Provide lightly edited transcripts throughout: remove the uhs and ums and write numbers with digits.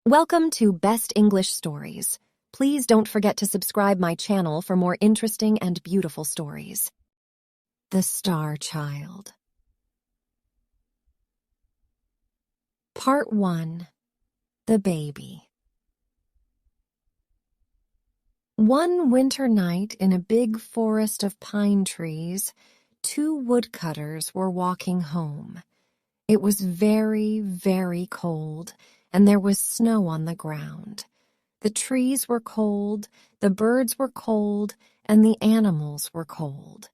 Welcome to Best English Stories. Please don't forget to subscribe my channel for more interesting and beautiful stories. The Star Child. Part 1. The Baby. One winter night in a big forest of pine trees, two woodcutters were walking home. It was very, very cold, and there was snow on the ground. The trees were cold, the birds were cold, and the animals were cold.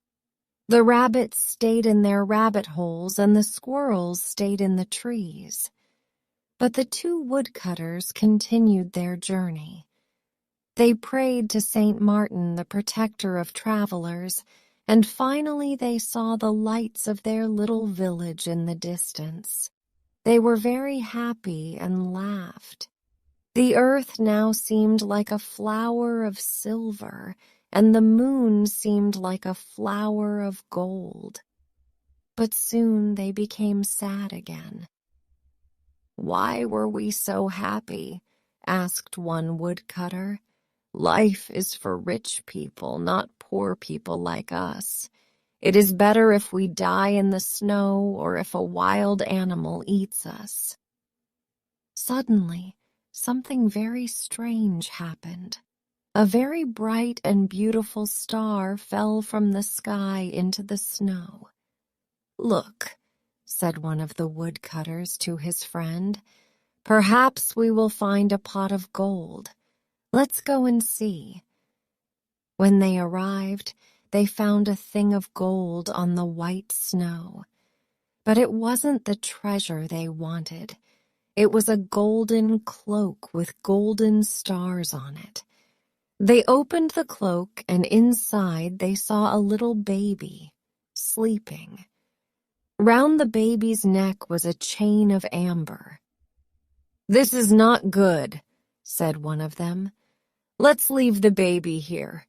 The rabbits stayed in their rabbit holes, and the squirrels stayed in the trees. But the two woodcutters continued their journey. They prayed to Saint Martin, the protector of travelers, and finally they saw the lights of their little village in the distance. They were very happy and laughed. The earth now seemed like a flower of silver, and the moon seemed like a flower of gold. But soon they became sad again. "Why were we so happy?" asked one woodcutter. "Life is for rich people, not poor people like us. It is better if we die in the snow or if a wild animal eats us." Suddenly, something very strange happened. A very bright and beautiful star fell from the sky into the snow. "Look," said one of the woodcutters to his friend, "perhaps we will find a pot of gold. Let's go and see." When they arrived, they found a thing of gold on the white snow. But it wasn't the treasure they wanted. It was a golden cloak with golden stars on it. They opened the cloak, and inside they saw a little baby, sleeping. Round the baby's neck was a chain of amber. "This is not good," said one of them. "Let's leave the baby here.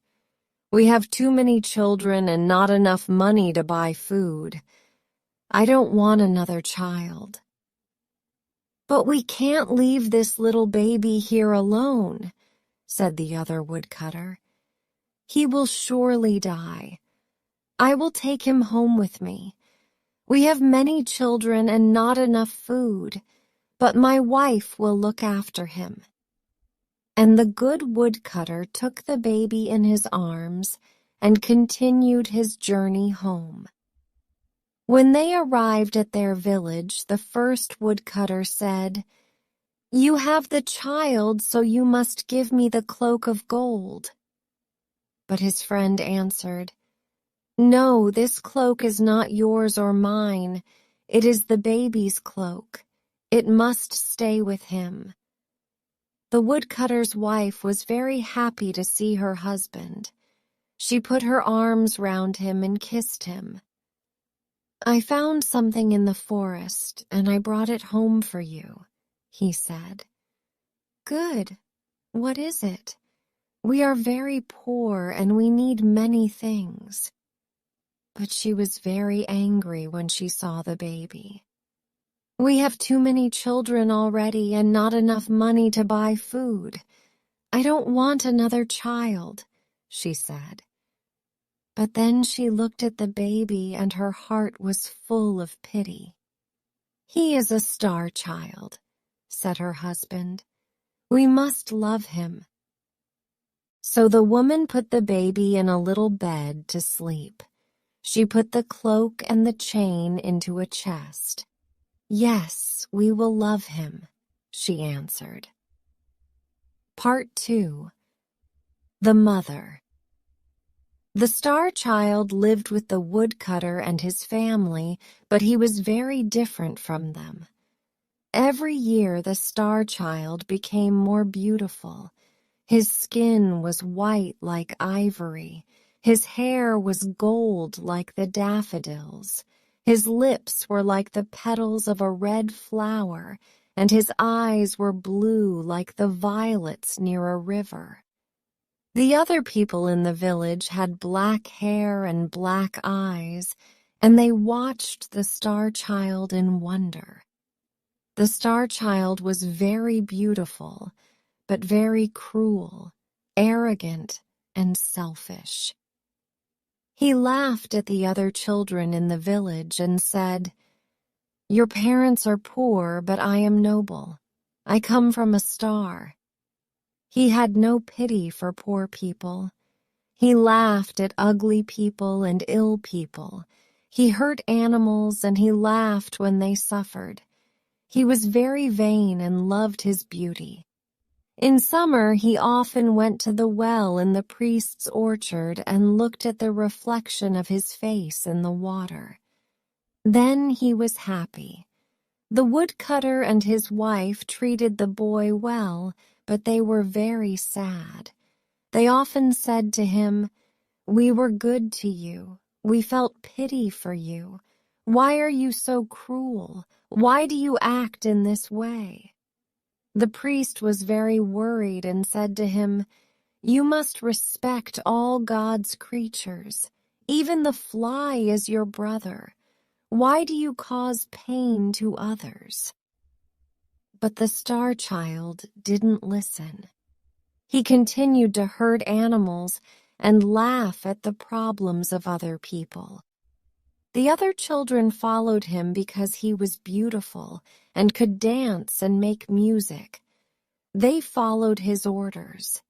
We have too many children and not enough money to buy food. I don't want another child." "But we can't leave this little baby here alone," said the other woodcutter. "He will surely die. I will take him home with me. We have many children and not enough food, but my wife will look after him." And the good woodcutter took the baby in his arms and continued his journey home. When they arrived at their village, the first woodcutter said, "You have the child, so you must give me the cloak of gold." But his friend answered, "No, this cloak is not yours or mine. It is the baby's cloak. It must stay with him." The woodcutter's wife was very happy to see her husband. She put her arms round him and kissed him. "I found something in the forest, and I brought it home for you," he said. "Good. What is it? We are very poor, and we need many things." But she was very angry when she saw the baby. "We have too many children already and not enough money to buy food. I don't want another child," she said. But then she looked at the baby and her heart was full of pity. "He is a star child," said her husband. "We must love him." So the woman put the baby in a little bed to sleep. She put the cloak and the chain into a chest. "Yes, we will love him," she answered. Part 2. The Mother. The Star Child lived with the woodcutter and his family, but he was very different from them. Every year the Star Child became more beautiful. His skin was white like ivory. His hair was gold like the daffodils. His lips were like the petals of a red flower, and his eyes were blue like the violets near a river. The other people in the village had black hair and black eyes, and they watched the Star Child in wonder. The Star Child was very beautiful, but very cruel, arrogant, and selfish. He laughed at the other children in the village and said, "Your parents are poor, but I am noble. I come from a star." He had no pity for poor people. He laughed at ugly people and ill people. He hurt animals and he laughed when they suffered. He was very vain and loved his beauty. In summer, he often went to the well in the priest's orchard and looked at the reflection of his face in the water. Then he was happy. The woodcutter and his wife treated the boy well, but they were very sad. They often said to him, "We were good to you. We felt pity for you. Why are you so cruel? Why do you act in this way?" The priest was very worried and said to him, "You must respect all God's creatures. Even the fly is your brother. Why do you cause pain to others?" But the Star Child didn't listen. He continued to hurt animals and laugh at the problems of other people. The other children followed him because he was beautiful and could dance and make music. They followed his orders.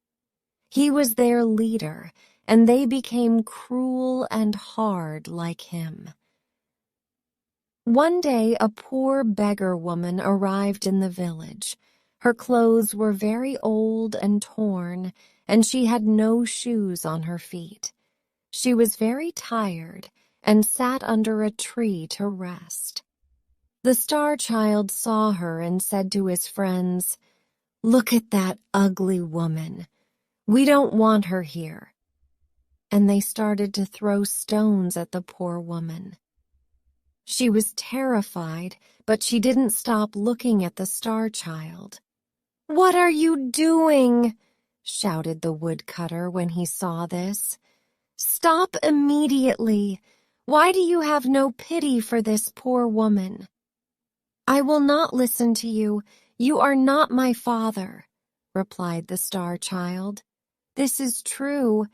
He was their leader, and they became cruel and hard like him. One day, a poor beggar woman arrived in the village. Her clothes were very old and torn, and she had no shoes on her feet. She was very tired and sat under a tree to rest. The Star Child saw her and said to his friends, "Look at that ugly woman. We don't want her here." And they started to throw stones at the poor woman. She was terrified, but she didn't stop looking at the Star Child. "What are you doing?" shouted the woodcutter when he saw this. "Stop immediately. Why do you have no pity for this poor woman?" "I will not listen to you. You are not my father," replied the Star Child. "This is true,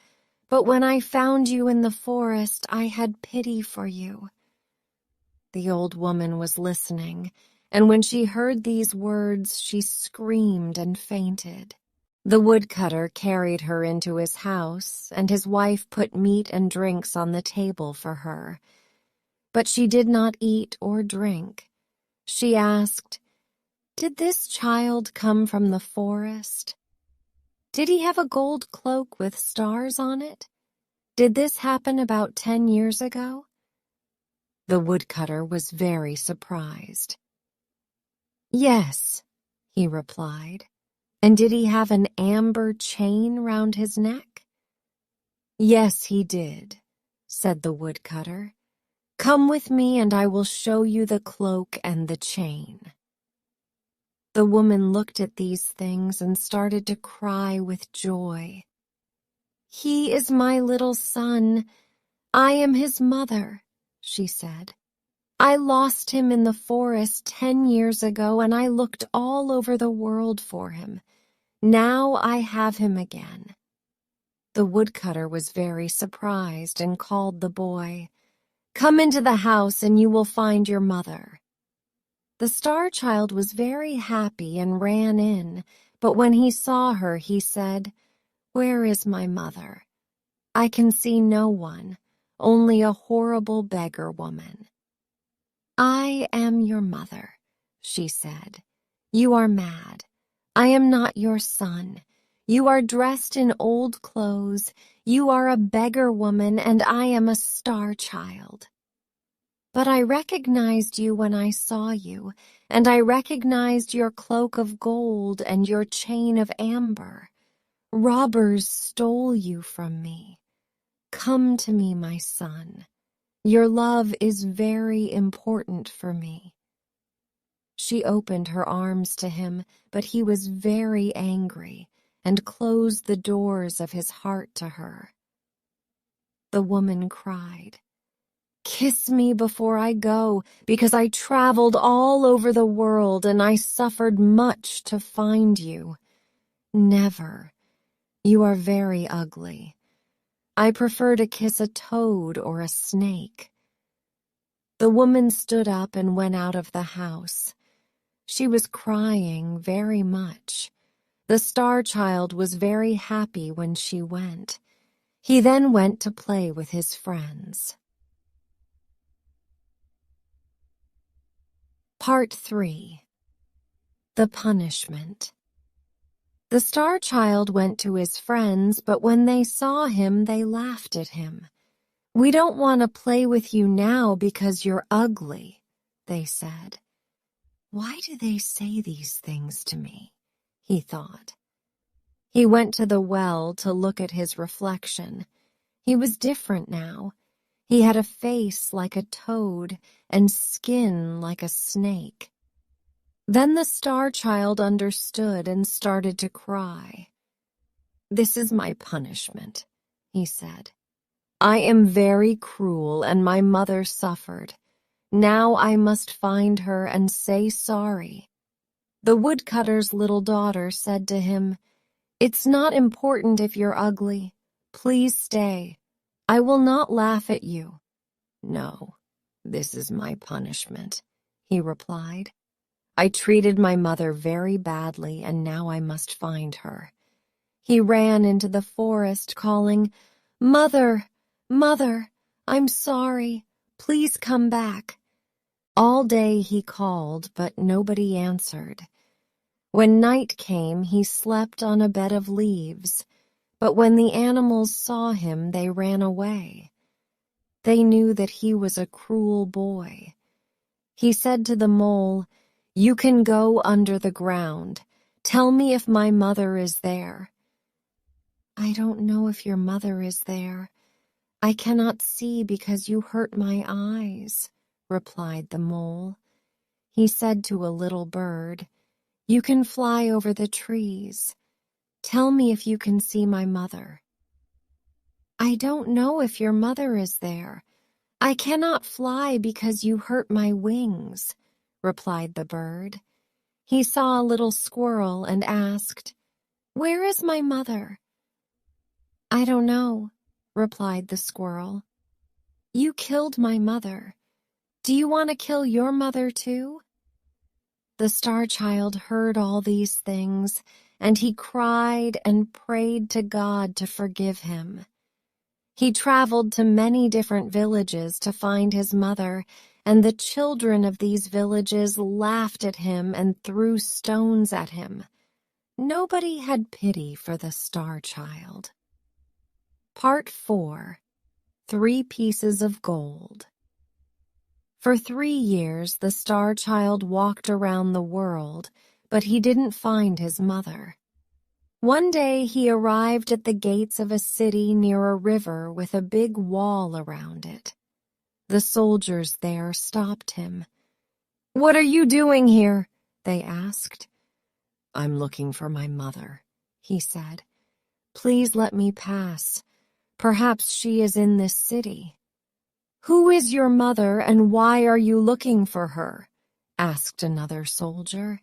but when I found you in the forest, I had pity for you." The old woman was listening, and when she heard these words, she screamed and fainted. The woodcutter carried her into his house, and his wife put meat and drinks on the table for her. But she did not eat or drink. She asked, "Did this child come from the forest? Did he have a gold cloak with stars on it? Did this happen about 10 years ago?" The woodcutter was very surprised. "Yes," he replied. "And did he have an amber chain round his neck?" "Yes, he did," said the woodcutter. "Come with me and I will show you the cloak and the chain." The woman looked at these things and started to cry with joy. "He is my little son. I am his mother," she said. "I lost him in the forest 10 years ago, and I looked all over the world for him. Now I have him again." The woodcutter was very surprised and called the boy. "Come into the house and you will find your mother." The Star Child was very happy and ran in, but when he saw her, he said, "Where is my mother? I can see no one, only a horrible beggar woman." "I am your mother," she said. "You are mad. I am not your son. You are dressed in old clothes. You are a beggar woman, and I am a Star Child. But I recognized you when I saw you, and I recognized your cloak of gold and your chain of amber. Robbers stole you from me. Come to me, my son. Your love is very important for me." She opened her arms to him, but he was very angry and closed the doors of his heart to her. The woman cried, Kiss me before I go, because I traveled all over the world and I suffered much to find you. Never. You are very ugly. I prefer to kiss a toad or a snake." The woman stood up and went out of the house. She was crying very much. The Star Child was very happy when she went. He then went to play with his friends. Part 3. The Punishment. The Star Child went to his friends, but when they saw him, they laughed at him. "We don't want to play with you now because you're ugly," they said. "Why do they say these things to me?" he thought. He went to the well to look at his reflection. He was different now. He had a face like a toad and skin like a snake. Then the Star Child understood and started to cry. "This is my punishment," he said. "I am very cruel and my mother suffered. Now I must find her and say sorry." The woodcutter's little daughter said to him, "It's not important if you're ugly. Please stay. I will not laugh at you." "No, this is my punishment," he replied. "I treated my mother very badly and now I must find her." He ran into the forest calling, "Mother, Mother, I'm sorry. Please come back." All day he called, but nobody answered. When night came, he slept on a bed of leaves, but when the animals saw him, they ran away. They knew that he was a cruel boy. He said to the mole, "You can go under the ground. Tell me if my mother is there." "I don't know if your mother is there. I cannot see because you hurt my eyes," replied the mole. He said to a little bird, "You can fly over the trees. Tell me if you can see my mother." "I don't know if your mother is there. I cannot fly because you hurt my wings," replied the bird. He saw a little squirrel and asked, "Where is my mother?" "I don't know," replied the squirrel. "You killed my mother. Do you want to kill your mother too?" The Star Child heard all these things, and he cried and prayed to God to forgive him. He traveled to many different villages to find his mother, and the children of these villages laughed at him and threw stones at him. Nobody had pity for the Star Child. Part 4. 3 Pieces of Gold. For 3 years, the Star Child walked around the world, but he didn't find his mother. One day he arrived at the gates of a city near a river with a big wall around it. The soldiers there stopped him. "What are you doing here?" they asked. "I'm looking for my mother," he said. "Please let me pass. Perhaps she is in this city." "Who is your mother and why are you looking for her?" asked another soldier.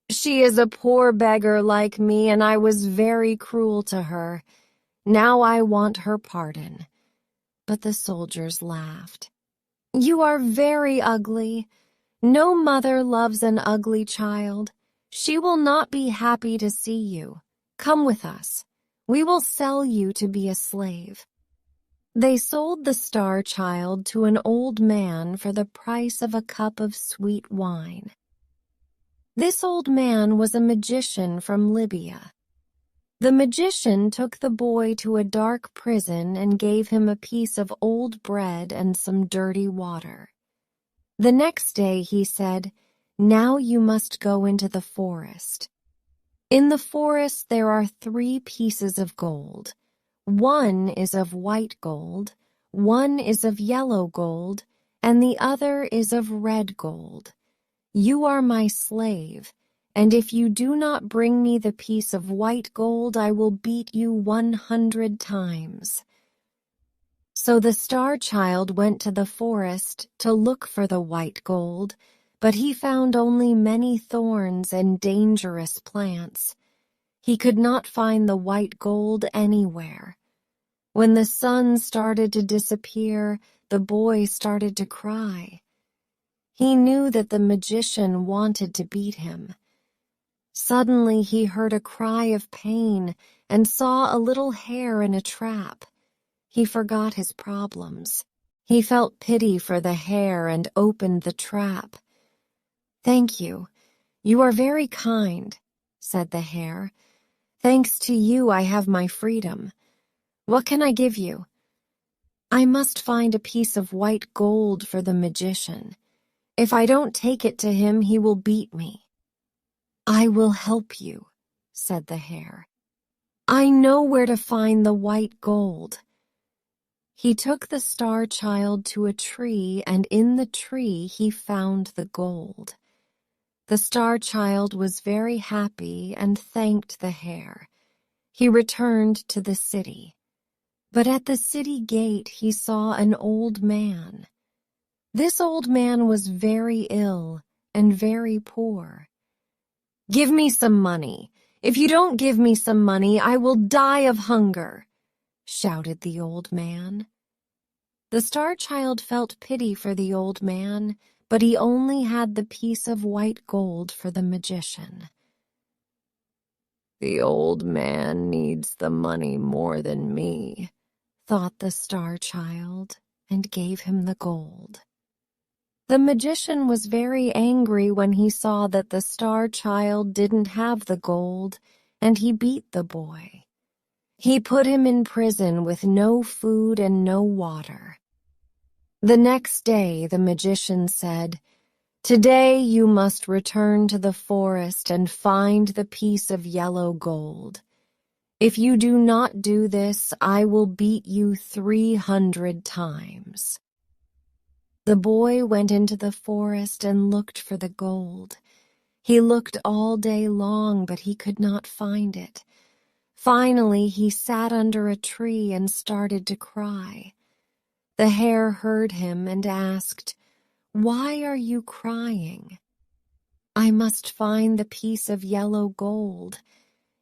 "She is a poor beggar like me and I was very cruel to her. Now I want her pardon." But the soldiers laughed. "You are very ugly. No mother loves an ugly child. She will not be happy to see you. Come with us. We will sell you to be a slave." They sold the Star Child to an old man for the price of a cup of sweet wine. This old man was a magician from Libya. The magician took the boy to a dark prison and gave him a piece of old bread and some dirty water. The next day he said, "Now you must go into the forest. In the forest there are 3 pieces of gold. One is of white gold, one is of yellow gold, and the other is of red gold. You are my slave, and if you do not bring me the piece of white gold, I will beat you 100 times." So the Star Child went to the forest to look for the white gold, but he found only many thorns and dangerous plants. He could not find the white gold anywhere. When the sun started to disappear, the boy started to cry. He knew that the magician wanted to beat him. Suddenly he heard a cry of pain and saw a little hare in a trap. He forgot his problems. He felt pity for the hare and opened the trap. "Thank you. You are very kind," said the hare. "Thanks to you I have my freedom. What can I give you?" "I must find a piece of white gold for the magician. If I don't take it to him, he will beat me." "I will help you," said the hare. "I know where to find the white gold." He took the Star Child to a tree, and in the tree he found the gold. The Star Child was very happy and thanked the hare. He returned to the city. But at the city gate he saw an old man. This old man was very ill and very poor. "Give me some money. If you don't give me some money, I will die of hunger," shouted the old man. The Star Child felt pity for the old man, but he only had the piece of white gold for the magician. "The old man needs the money more than me," thought the Star Child, and gave him the gold. The magician was very angry when he saw that the Star Child didn't have the gold, and he beat the boy. He put him in prison with no food and no water. The next day the magician said, "Today you must return to the forest and find the piece of yellow gold. If you do not do this, I will beat you 300 times." The boy went into the forest and looked for the gold. He looked all day long, but he could not find it. Finally, he sat under a tree and started to cry. The hare heard him and asked, "Why are you crying?" "I must find the piece of yellow gold.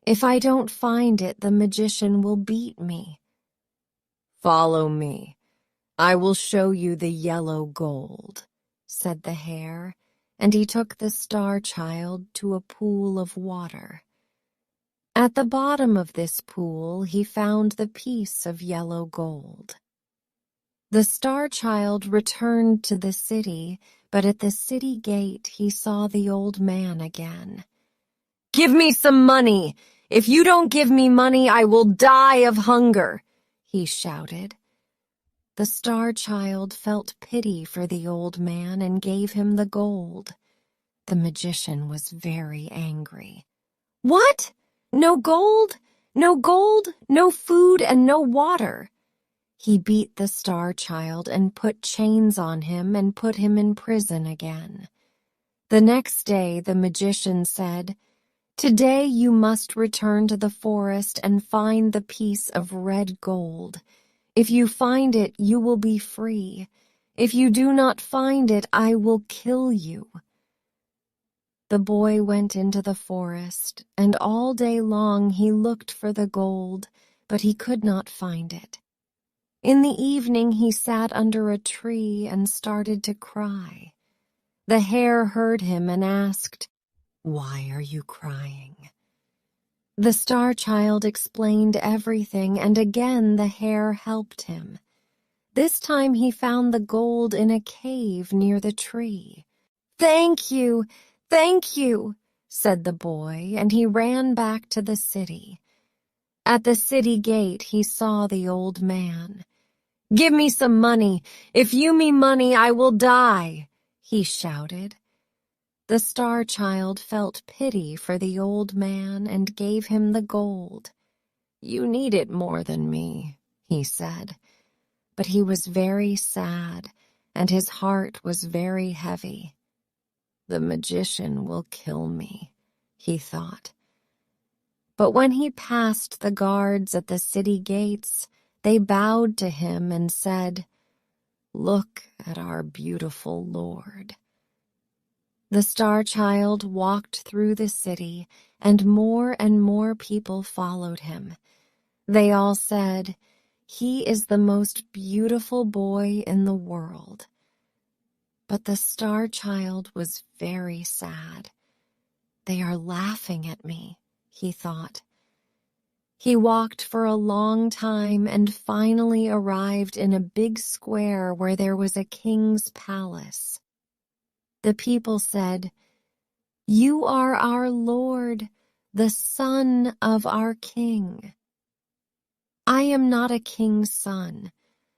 If I don't find it, the magician will beat me." "Follow me. I will show you the yellow gold," said the hare, and he took the Star Child to a pool of water. At the bottom of this pool he found the piece of yellow gold. The Star Child returned to the city, but at the city gate he saw the old man again. "Give me some money! If you don't give me money, I will die of hunger!" he shouted. The Star Child felt pity for the old man and gave him the gold. The magician was very angry. "What? No gold? No gold, no food, and no water!" He beat the Star Child and put chains on him and put him in prison again. The next day the magician said, "Today you must return to the forest and find the piece of red gold. If you find it, you will be free. If you do not find it, I will kill you." The boy went into the forest, and all day long he looked for the gold, but he could not find it. In the evening he sat under a tree and started to cry. The hare heard him and asked, "Why are you crying?" The Star Child explained everything, and again the hare helped him. This time he found the gold in a cave near the tree. "Thank you, said the boy, and he ran back to the city. At the city gate he saw the old man. "Give me some money. If you me money, I will die," he shouted. The Star Child felt pity for the old man and gave him the gold. "You need it more than me," he said. But he was very sad, and his heart was very heavy. "The magician will kill me," he thought. But when he passed the guards at the city gates, They bowed to him and said, "Look at our beautiful Lord." The Star Child walked through the city, and more people followed him. They all said, "He is the most beautiful boy in the world." But the Star Child was very sad. "They are laughing at me," he thought. He walked for a long time and finally arrived in a big square where there was a king's palace. The people said, "You are our Lord, the son of our king." "I am not a king's son.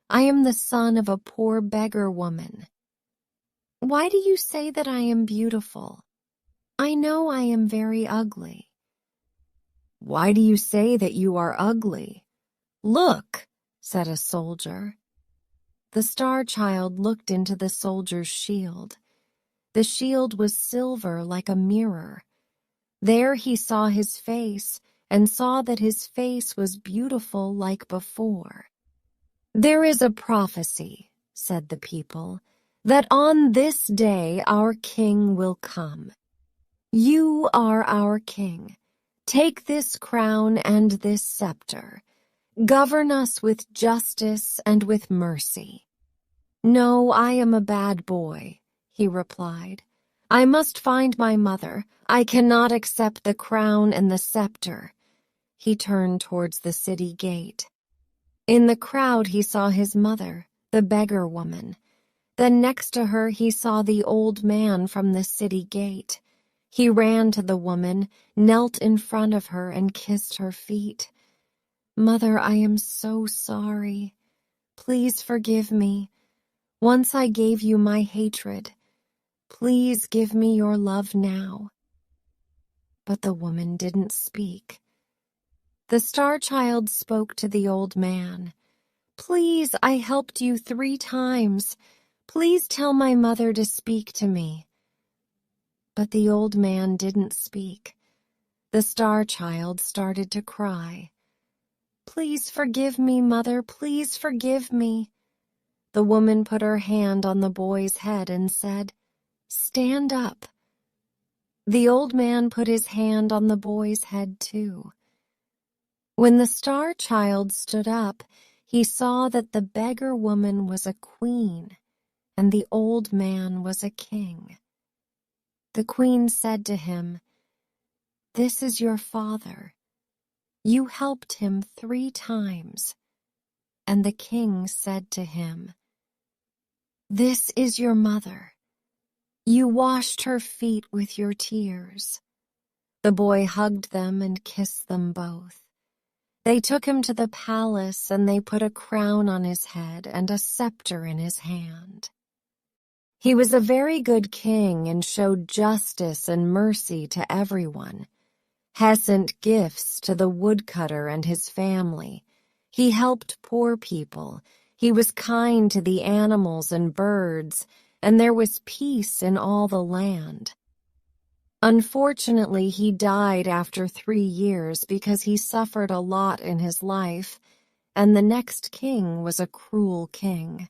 I am the son of a poor beggar woman." "Why do you say that I am beautiful? I know I am very ugly." "Why do you say that you are ugly? Look," said a soldier. The Star Child looked into the soldier's shield. The shield was silver like a mirror. There he saw his face and saw that his face was beautiful like before. "There is a prophecy," said the people, "that on this day our king will come. You are our king. Take this crown and this scepter. Govern us with justice and with mercy." "No, I am a bad boy," he replied. "I must find my mother. I cannot accept the crown and the scepter." He turned towards the city gate. In the crowd he saw his mother, the beggar woman. Then next to her he saw the old man from the city gate. He ran to the woman, knelt in front of her, and kissed her feet. "Mother, I am so sorry. Please forgive me. Once I gave you my hatred. Please give me your love now." But the woman didn't speak. The Star Child spoke to the old man. "Please, I helped you 3 times. Please tell my mother to speak to me." But the old man didn't speak. The Star Child started to cry. "Please forgive me, Mother, please forgive me." The woman put her hand on the boy's head and said, "Stand up." The old man put his hand on the boy's head too. When the Star Child stood up, he saw that the beggar woman was a queen and the old man was a king. The queen said to him, "This is your father. You helped him 3 times." And the king said to him, "This is your mother. You washed her feet with your tears." The boy hugged them and kissed them both. They took him to the palace and they put a crown on his head and a scepter in his hand. He was a very good king and showed justice and mercy to everyone. He sent gifts to the woodcutter and his family. He helped poor people. He was kind to the animals and birds, and there was peace in all the land. Unfortunately, he died after 3 years because he suffered a lot in his life, and the next king was a cruel king.